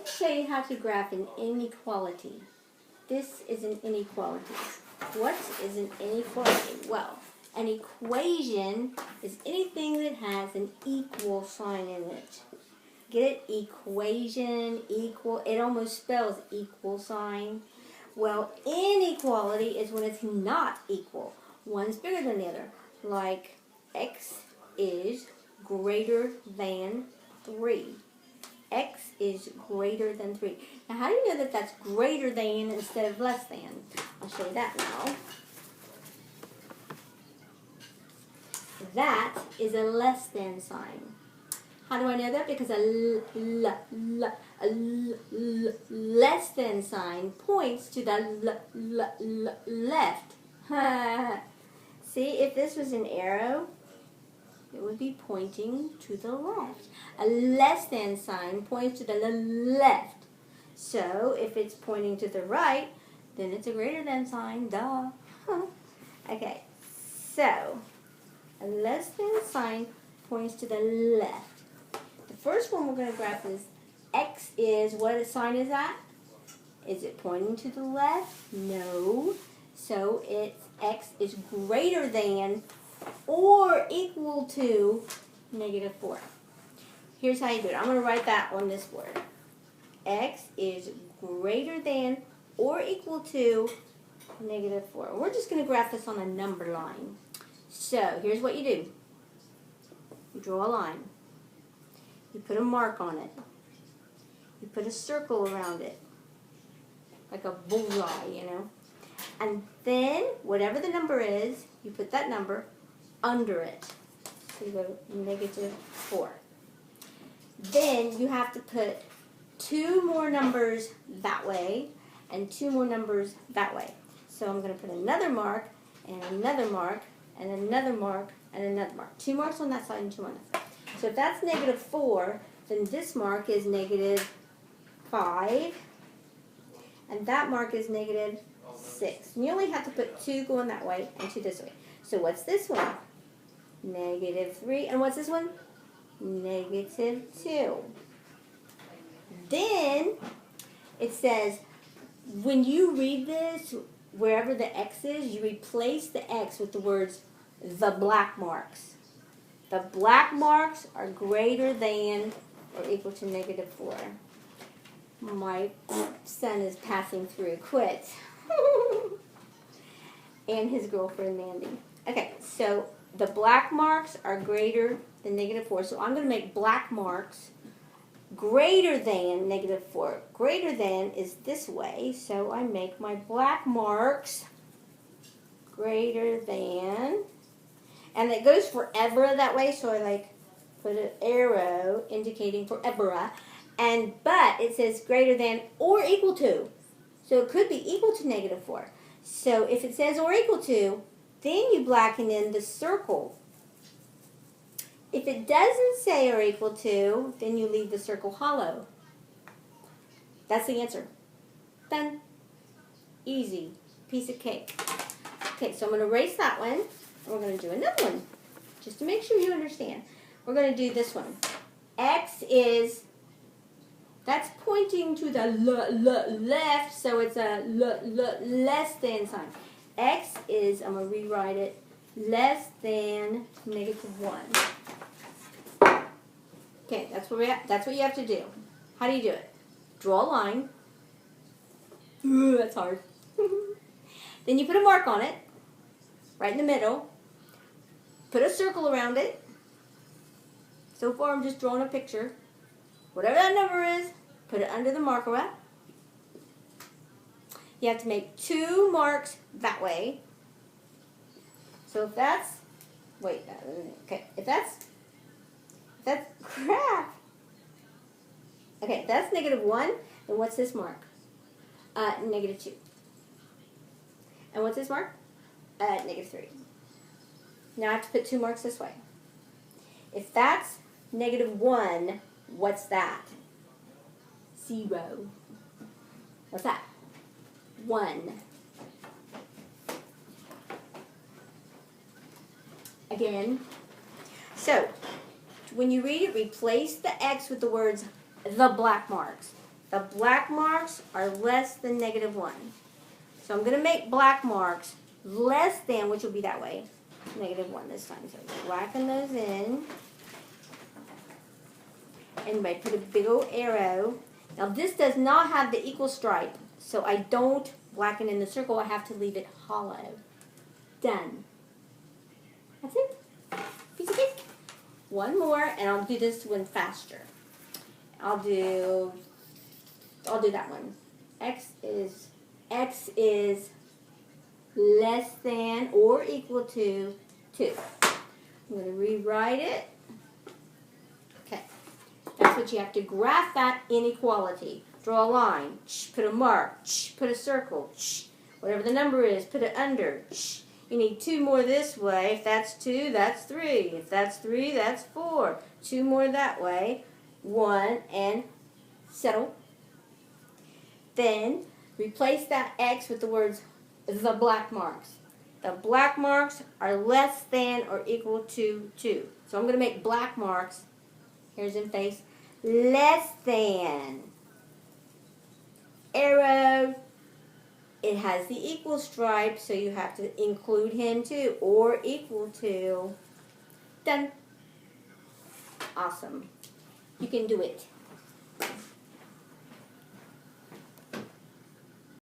show you how to graph an inequality. This is an inequality. What is an inequality? Well, an equation is anything that has an equal sign in it. Get it? Equation, equal. It almost spells equal sign. Well, inequality is when it's not equal. One's bigger than the other. Like x is greater than 3. X is greater than 3. Now, how do you know that that's greater than instead of less than? I'll show you that now. That is a less than sign. How do I know that? Because a less than sign points to the left. See, if this was an arrow, it would be pointing to the left. A less than sign points to the left. So, if it's pointing to the right, then it's a greater than sign. Duh. Okay, so a less than sign points to the left. The first one we're going to graph is x is, what sign is that? Is it pointing to the left? No. So it's x is greater than or equal to -4. Here's how you do it. I'm going to write that on this board. X is greater than or equal to -4. We're just going to graph this on a number line. So here's what you do. You draw a line. You put a mark on it. You put a circle around it. Like a bullseye, you know. And then, whatever the number is, you put that number under it. So you go -4. Then you have to put 2 more numbers that way and 2 more numbers that way. So I'm going to put another mark and another mark and another mark and another mark. 2 marks on that side and 2 on that side. So if that's -4, then this mark is -5 and that mark is -6. And you only have to put 2 going that way and 2 this way. So what's this one? -3. And what's this one? -2. Then it says, when you read this, wherever the X is, you replace the X with the words, the black marks. The black marks are greater than or equal to -4. My son is passing through. Quit. And his girlfriend, Mandy. Okay, so the black marks are greater than -4. So I'm going to make black marks greater than -4. Greater than is this way. So I make my black marks greater than. And it goes forever that way. So I put an arrow indicating forever. But it says greater than or equal to. So it could be equal to -4. So if it says or equal to, then you blacken in the circle. If it doesn't say or equal to, then you leave the circle hollow. That's the answer. Done. Easy. Piece of cake. Okay, so I'm going to erase that one. And we're going to do another one. Just to make sure you understand. We're going to do this one. X is, that's pointing to the left, so it's a less than sign. X is, I'm going to rewrite it, less than -1. Okay, that's what you have to do. How do you do it? Draw a line. Ooh, that's hard. Then you put a mark on it, right in the middle. Put a circle around it. So far I'm just drawing a picture. Whatever that number is, put it under the marker. You have to make 2 marks that way. So if that's, if that's crap. Okay, if that's -1, then what's this mark? -2. And what's this mark? -3. Now I have to put 2 marks this way. If that's -1, what's that? 0. What's that? 1. Again. So, when you read it, replace the X with the words, the black marks. The black marks are less than -1. So I'm going to make black marks less than, which will be that way, -1 this time. So blacken those in. And I put a big old arrow. Now this does not have the equal stripe, so I don't blacken in the circle. I have to leave it hollow. Done. That's it. Piece of cake. One more, and I'll do this one faster. I'll do that one. X is less than or equal to 2. I'm going to rewrite it. Okay. That's what you have to graph that inequality. Draw a line. Put a mark. Put a circle. Whatever the number is, put it under. You need 2 more this way. If that's 2, that's 3. If that's 3, that's 4. 2 more that way. 1, and settle. Then replace that X with the words the black marks. The black marks are less than or equal to 2. So I'm going to make black marks, here's in face, less than. Arrow, it has the equal stripe, so you have to include him too, or equal to. Done. Awesome. You can do it.